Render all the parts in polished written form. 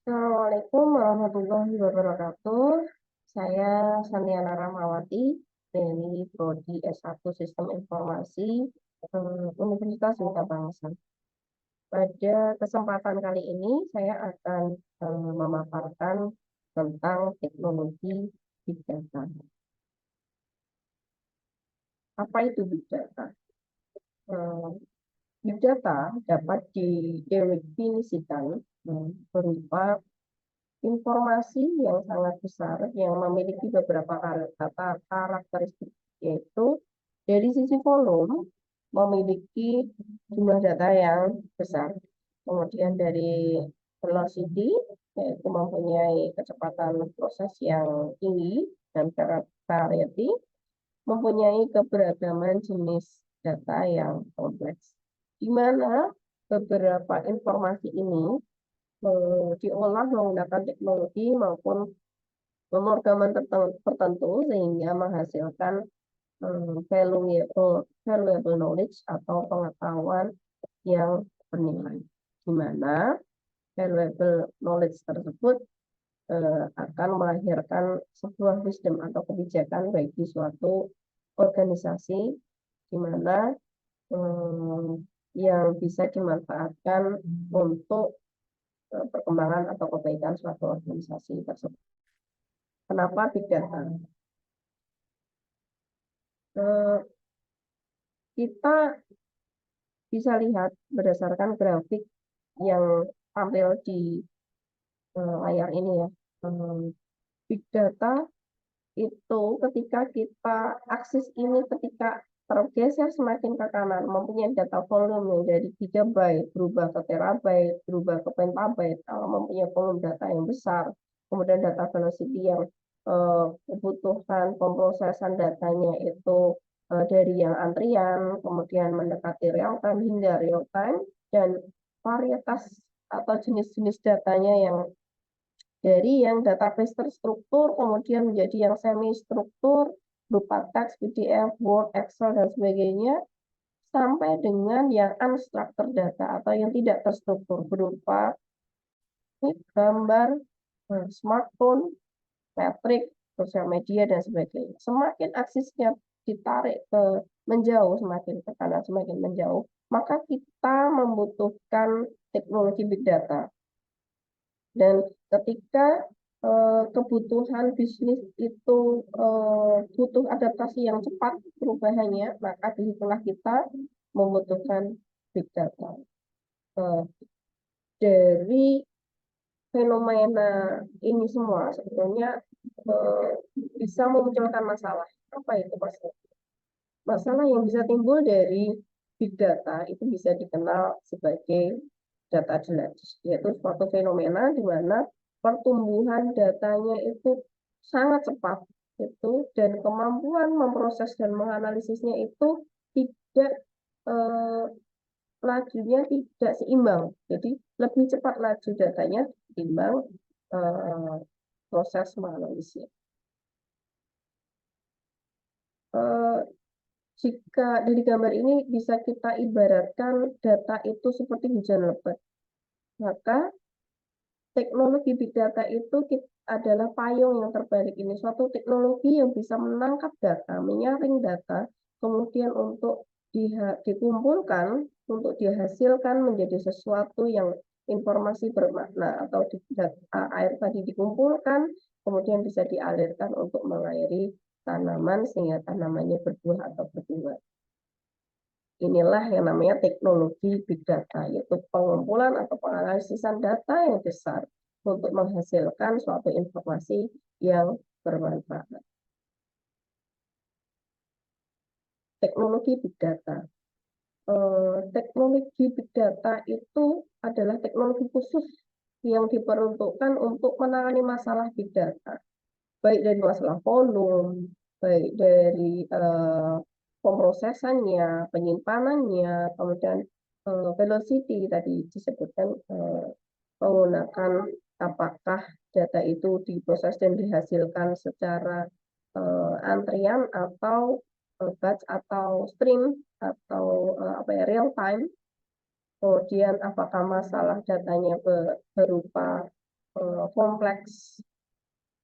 Assalamualaikum warahmatullahi wabarakatuh. Saya Santiana Rahmawati dari Prodi S1 Sistem Informasi Universitas Bina Bangsa. Pada kesempatan kali ini saya akan memaparkan tentang teknologi Big Data. Apa itu Big Data? Eh, Big Data dapat didefinisikan berupa informasi yang sangat besar yang memiliki beberapa karakteristik, yaitu dari sisi volume memiliki jumlah data yang besar, kemudian dari velocity yaitu mempunyai kecepatan proses yang tinggi, dan variety mempunyai keberagaman jenis data yang kompleks, di mana beberapa informasi ini diolah menggunakan teknologi maupun pemrograman tertentu sehingga menghasilkan valuable knowledge atau pengetahuan yang bernilai, di mana valuable knowledge tersebut akan melahirkan sebuah wisdom atau kebijakan bagi suatu organisasi, di mana yang bisa dimanfaatkan untuk perkembangan atau kebaikan suatu organisasi tersebut. Kenapa Big Data? Kita bisa lihat berdasarkan grafik yang tampil di layar ini ya. Big Data itu ketika kita akses ini ketika tergeser semakin ke kanan, mempunyai data volume yang dari gigabyte berubah ke terabyte, berubah ke petabyte, kalau mempunyai volume data yang besar, kemudian data velocity yang kebutuhan pemrosesan datanya itu dari yang antrian, kemudian mendekati real time hingga real time, dan varietas atau jenis-jenis datanya yang dari yang database terstruktur kemudian menjadi yang semi struktur berupa teks, PDF, Word, Excel, dan sebagainya, sampai dengan yang unstructured data atau yang tidak terstruktur berupa gambar, smartphone, metrik, sosial media, dan sebagainya. Semakin aksesnya ditarik ke menjauh, semakin ke kanan, semakin menjauh, maka kita membutuhkan teknologi big data. Dan ketika kebutuhan bisnis itu butuh adaptasi yang cepat perubahannya, maka disitulah kita membutuhkan big data. Dari fenomena ini semua sebetulnya bisa memunculkan masalah. Apa itu masalah? Masalah yang bisa timbul dari big data itu bisa dikenal sebagai data delage, yaitu suatu fenomena di mana pertumbuhan datanya itu sangat cepat itu, dan kemampuan memproses dan menganalisisnya itu tidak lajunya tidak seimbang. Jadi lebih cepat laju datanya ketimbang proses menganalisisnya. Jika dari gambar ini bisa kita ibaratkan data itu seperti hujan lebat, maka teknologi big data itu adalah payung yang terbalik ini, suatu teknologi yang bisa menangkap data, menyaring data, kemudian untuk dikumpulkan, untuk dihasilkan menjadi sesuatu yang informasi bermakna, atau air tadi dikumpulkan, kemudian bisa dialirkan untuk mengairi tanaman sehingga tanamannya berbuah atau berbuah. Inilah yang namanya teknologi big data, yaitu pengumpulan atau penganalisan data yang besar untuk menghasilkan suatu informasi yang bermanfaat. Teknologi big data. Teknologi big data itu adalah teknologi khusus yang diperuntukkan untuk menangani masalah big data, baik dari masalah volume, baik dari pemrosesannya, penyimpanannya, kemudian velocity tadi disebutkan, menggunakan apakah data itu diproses dan dihasilkan secara antrian atau batch atau stream atau real time. Kemudian apakah masalah datanya berupa kompleks,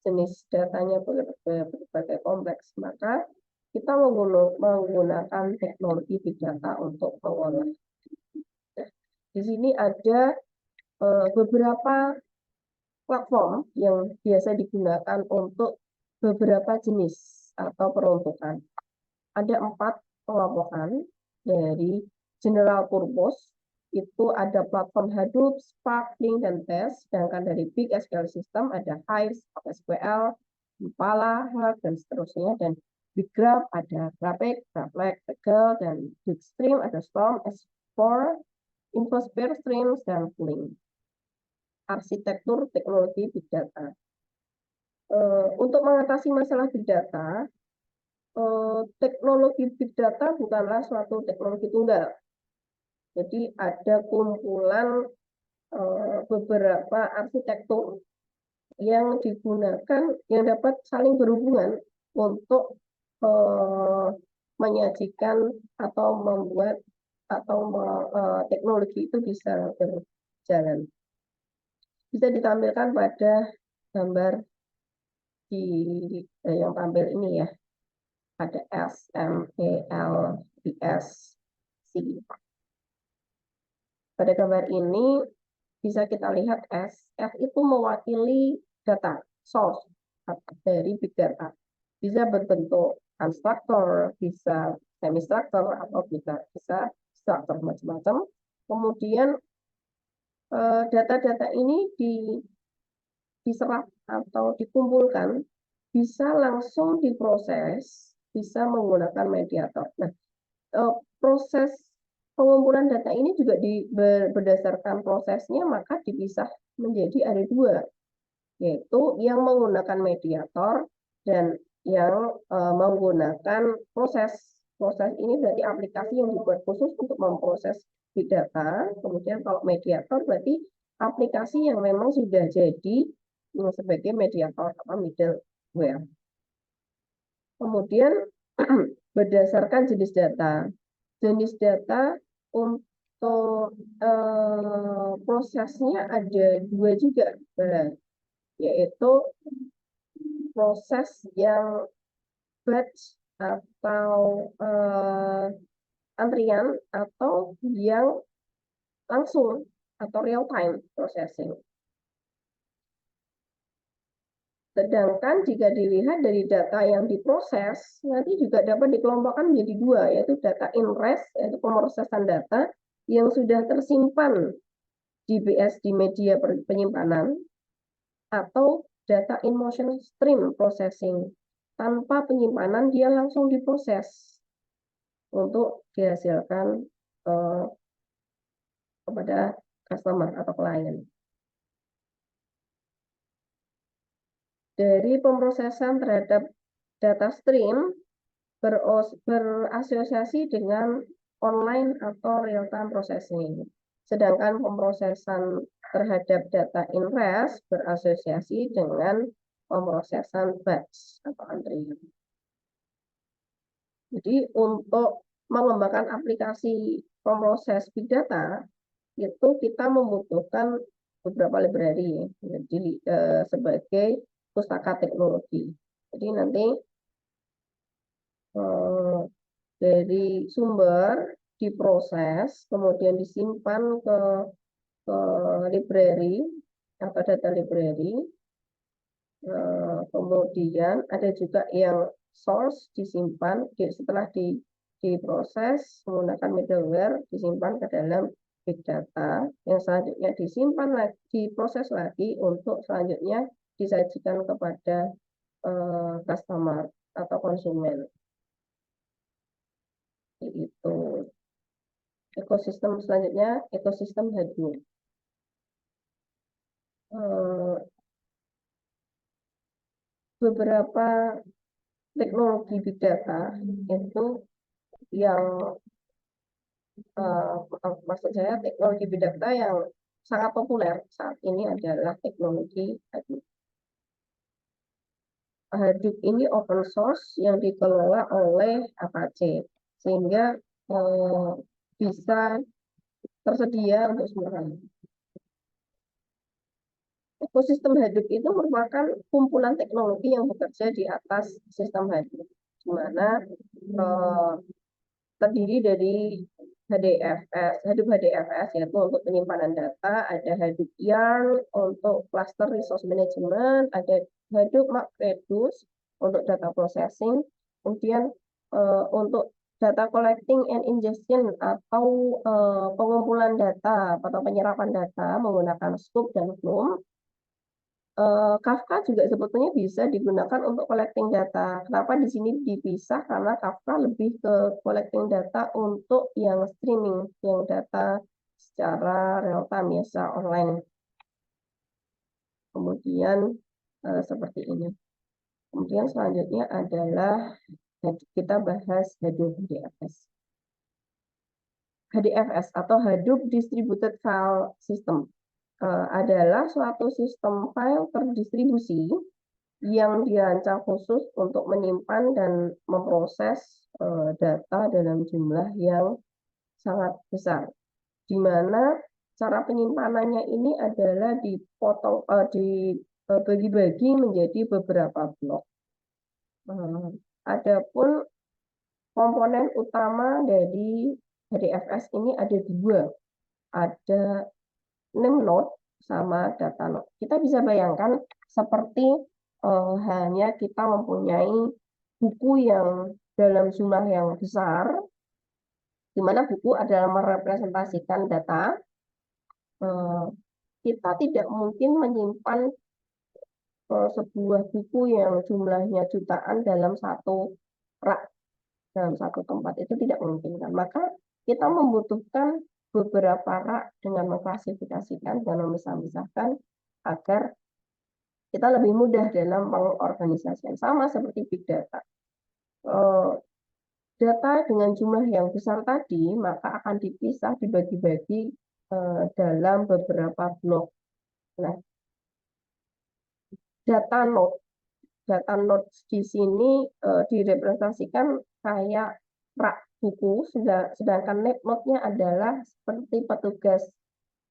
jenis datanya berbagai kompleks, maka kita menggunakan teknologi big data untuk mengolah. Di sini ada beberapa platform yang biasa digunakan untuk beberapa jenis atau peruntukan. Ada 4 kelompokan dari general purpose, itu ada platform Hadoop, Spark, Flink, dan Test. Sedangkan dari Big SQL System ada Hive, SQL, Impala, Hive, dan seterusnya. Dan Big Graph ada Graphic, Graphlect, Tegel, dan Big Stream ada Storm, S4, Infosphere, Streams, dan Flink. Arsitektur teknologi Big Data. Untuk mengatasi masalah Big Data, teknologi Big Data bukanlah suatu teknologi tunggal. Jadi ada kumpulan beberapa arsitektur yang digunakan, yang dapat saling berhubungan untuk menyajikan atau membuat atau teknologi itu bisa berjalan. Bisa ditampilkan pada gambar yang tampil ini ya. Ada S, M, E, L, B, S, C. Pada gambar ini bisa kita lihat S itu mewakili data, source dari big data. Bisa berbentuk unstructured, bisa semi-structured, atau bisa structured macam-macam. Kemudian data-data ini diserap atau dikumpulkan, bisa langsung diproses, bisa menggunakan mediator. Nah, proses pengumpulan data ini juga berdasarkan prosesnya, maka dipisah menjadi ada 2, yaitu yang menggunakan mediator dan yang menggunakan proses. Proses ini berarti aplikasi yang dibuat khusus untuk memproses big data. Kemudian kalau mediator berarti aplikasi yang memang sudah jadi sebagai mediator atau middleware. Kemudian berdasarkan jenis data. Jenis data untuk prosesnya ada 2 juga, yaitu proses yang batch atau antrian, atau yang langsung atau real time processing. Sedangkan jika dilihat dari data yang diproses, nanti juga dapat dikelompokkan menjadi 2, yaitu data in rest, yaitu pemrosesan data yang sudah tersimpan di BS di media penyimpanan, atau data in motion stream processing. Tanpa penyimpanan, dia langsung diproses untuk dihasilkan kepada customer atau klien. Dari pemrosesan terhadap data stream berasosiasi dengan online atau real-time processing. Sedangkan pemrosesan terhadap data in rest berasosiasi dengan pemrosesan batch atau antrian. Jadi untuk mengembangkan aplikasi pemroses big data, itu kita membutuhkan beberapa library ya, jadi sebagai pustaka teknologi. Jadi nanti dari sumber diproses, kemudian disimpan ke library atau data library. Kemudian ada juga yang source disimpan setelah diproses menggunakan middleware, disimpan ke dalam big data, yang selanjutnya disimpan lagi, diproses lagi untuk selanjutnya disajikan kepada customer atau konsumen. Itu ekosistem selanjutnya, ekosistem Hadoop. Beberapa teknologi big data itu yang maksud saya teknologi big data yang sangat populer saat ini adalah teknologi Hadoop. Hadoop ini open source yang dikelola oleh Apache, sehingga bisa tersedia untuk semua orang. ekosistem Hadoop itu merupakan kumpulan teknologi yang bekerja di atas sistem Hadoop, di mana terdiri dari HDFS, Hadoop HDFS yaitu untuk penyimpanan data, ada Hadoop Yarn untuk cluster resource management, ada Hadoop MapReduce untuk data processing, kemudian untuk data collecting and ingestion atau pengumpulan data atau penyerapan data menggunakan Scoop dan Flume. Kafka juga sebetulnya bisa digunakan untuk collecting data. Kenapa di sini dipisah? Karena Kafka lebih ke collecting data untuk yang streaming, yang data secara real time ya, secara online. Kemudian seperti ini. Kemudian selanjutnya adalah kita bahas Hadoop HDFS. HDFS atau Hadoop Distributed File System adalah suatu sistem file terdistribusi yang dirancang khusus untuk menyimpan dan memproses data dalam jumlah yang sangat besar, di mana cara penyimpanannya ini adalah dipotong, dibagi-bagi menjadi beberapa blok. Adapun komponen utama dari HDFS ini ada dua, ada name node sama data node. Kita bisa bayangkan seperti hanya kita mempunyai buku yang dalam jumlah yang besar, di mana buku adalah merepresentasikan data. Kita tidak mungkin menyimpan sebuah buku yang jumlahnya jutaan dalam satu rak, dalam satu tempat. Itu tidak mungkin kan. Maka kita membutuhkan beberapa rak dengan mengklasifikasikan dan memisah-misahkan agar kita lebih mudah dalam pengorganisasian. Sama seperti big data. Data dengan jumlah yang besar tadi maka akan dipisah, dibagi-bagi dalam beberapa blok. Nah, data node di sini direpresentasikan kayak rak buku, sedangkan node-nya adalah seperti petugas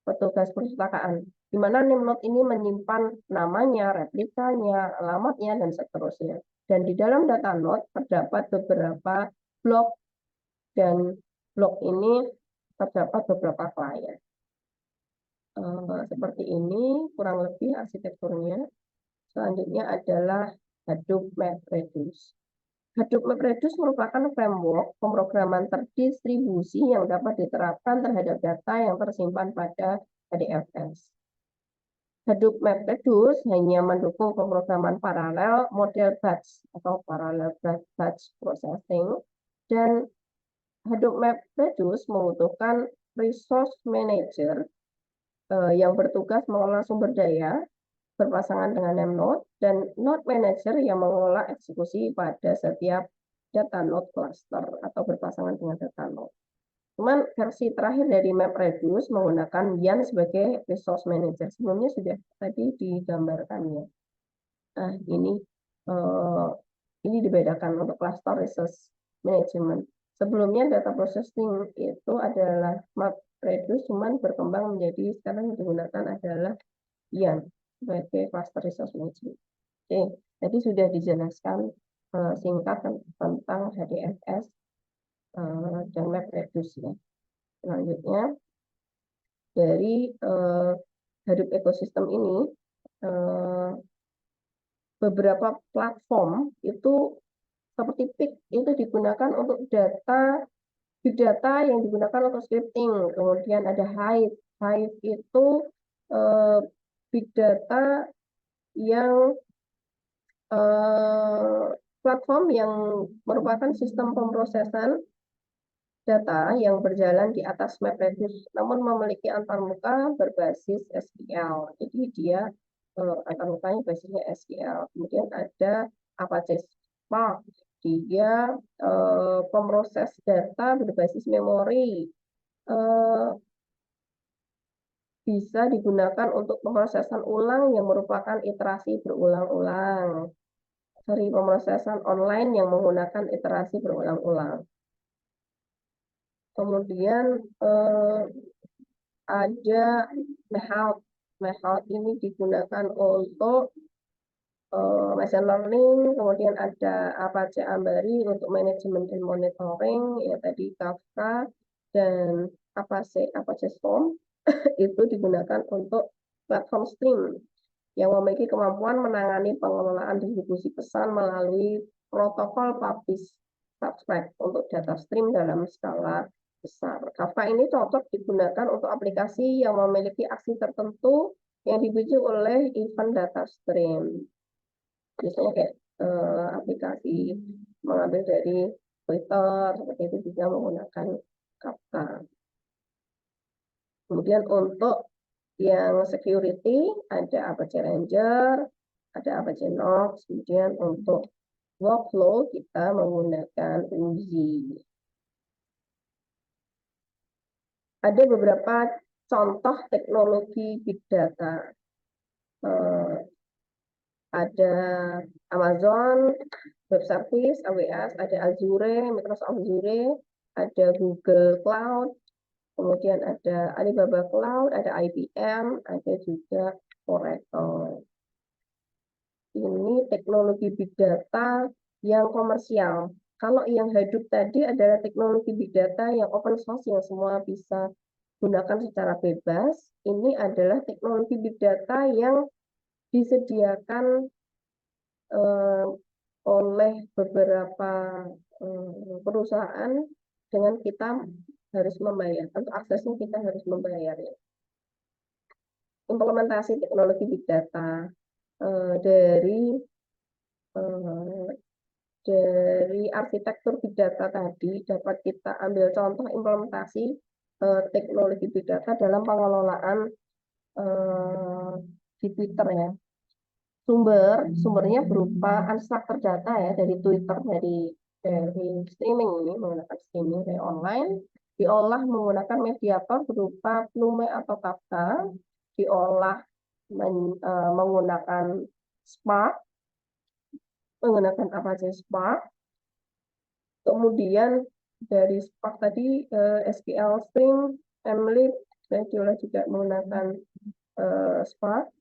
perpustakaan, di mana name node ini menyimpan namanya, replikanya, alamatnya, dan seterusnya. Dan di dalam data node terdapat beberapa blok, dan blok ini terdapat beberapa klien. Seperti ini kurang lebih arsitekturnya. Selanjutnya adalah Hadoop MapReduce. Hadoop MapReduce merupakan framework pemrograman terdistribusi yang dapat diterapkan terhadap data yang tersimpan pada HDFS. Hadoop MapReduce hanya mendukung pemrograman paralel model batch atau parallel batch processing, dan Hadoop MapReduce membutuhkan resource manager yang bertugas mengelola sumber daya berpasangan dengan name node, dan node manager yang mengelola eksekusi pada setiap data node cluster atau berpasangan dengan data node. Cuman versi terakhir dari MapReduce menggunakan Yarn sebagai resource manager. Sebelumnya sudah tadi digambarkannya. Nah, ini dibedakan untuk cluster resource management. Sebelumnya data processing itu adalah MapReduce, cuman berkembang menjadi sekarang yang digunakan adalah Yarn sebagai cluster resource management. Oke, tadi sudah dijelaskan singkat tentang HDFS dan MapReduce ya. Selanjutnya dari Hadoop ekosistem ini beberapa platform itu seperti Pig itu digunakan untuk data big data yang digunakan untuk scripting. Kemudian ada Hive. Hive itu big data yang platform yang merupakan sistem pemrosesan data yang berjalan di atas MapReduce, namun memiliki antarmuka berbasis SQL. Jadi dia antarmukanya basisnya SQL. Kemudian ada Apache Spark. Dia pemroses data berbasis memori. Bisa digunakan untuk pemrosesan ulang yang merupakan iterasi berulang-ulang. Dari pemrosesan online yang menggunakan iterasi berulang-ulang. Kemudian ada Mahalt. method ini digunakan untuk machine learning, kemudian ada Apache Ambari untuk manajemen dan monitoring, ya tadi Kafka, dan Apache Storm itu digunakan untuk platform stream yang memiliki kemampuan menangani pengelolaan distribusi pesan melalui protokol publish subscribe untuk data stream dalam skala besar. Kafka ini cocok digunakan untuk aplikasi yang memiliki aksi tertentu yang dipicu oleh event data stream. Biasanya kayak aplikasi mengambil dari Twitter, seperti itu juga menggunakan Kafka. Kemudian untuk yang security ada Apache Ranger, ada Apache Knox, kemudian untuk workflow kita menggunakan Uzi. Ada beberapa contoh teknologi big data. Ada Amazon Web Service, AWS, ada Azure, Microsoft Azure, ada Google Cloud, kemudian ada Alibaba Cloud, ada IBM, ada juga Oracle. Ini teknologi big data yang komersial. Kalau yang Hadoop tadi adalah teknologi big data yang open source yang semua bisa gunakan secara bebas. Ini adalah teknologi big data yang disediakan oleh beberapa perusahaan dengan kita harus membayar. Untuk aksesnya kita harus membayar. Implementasi teknologi big data dari arsitektur big data tadi dapat kita ambil contoh implementasi teknologi big data dalam pengelolaan di Twitter ya. Sumbernya berupa unstructured data ya dari Twitter, dari streaming ini menggunakan streaming dari online, diolah menggunakan mediator berupa Flume atau Kafka, diolah menggunakan Spark, menggunakan Apache Spark, kemudian dari Spark tadi SQL String, Mlib, dan diolah juga menggunakan Spark.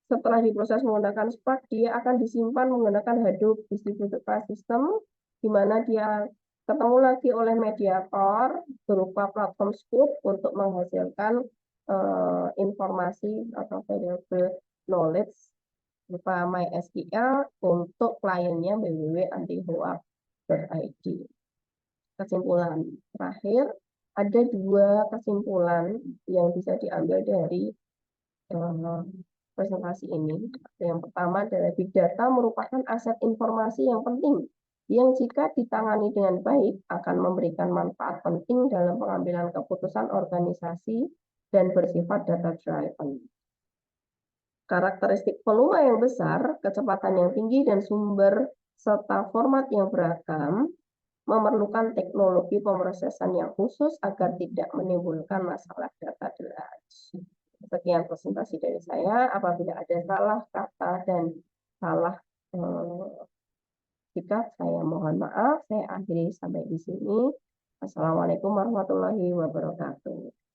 Setelah diproses menggunakan Spark, dia akan disimpan menggunakan Hadoop Distributed File System, di mana dia ketemu lagi oleh mediator berupa platform Scoop untuk menghasilkan informasi atau variable knowledge berupa MySQL untuk kliennya www.antihoax.id. Kesimpulan terakhir, ada dua kesimpulan yang bisa diambil dari presentasi ini. Yang pertama adalah big data merupakan aset informasi yang penting yang jika ditangani dengan baik akan memberikan manfaat penting dalam pengambilan keputusan organisasi dan bersifat data driven. Karakteristik volume yang besar, kecepatan yang tinggi, dan sumber serta format yang beragam memerlukan teknologi pemrosesan yang khusus agar tidak menimbulkan masalah data deluge. Sekian presentasi dari saya. Apabila ada salah kata dan salah sikap, saya mohon maaf. Saya akhiri sampai di sini. Assalamualaikum warahmatullahi wabarakatuh.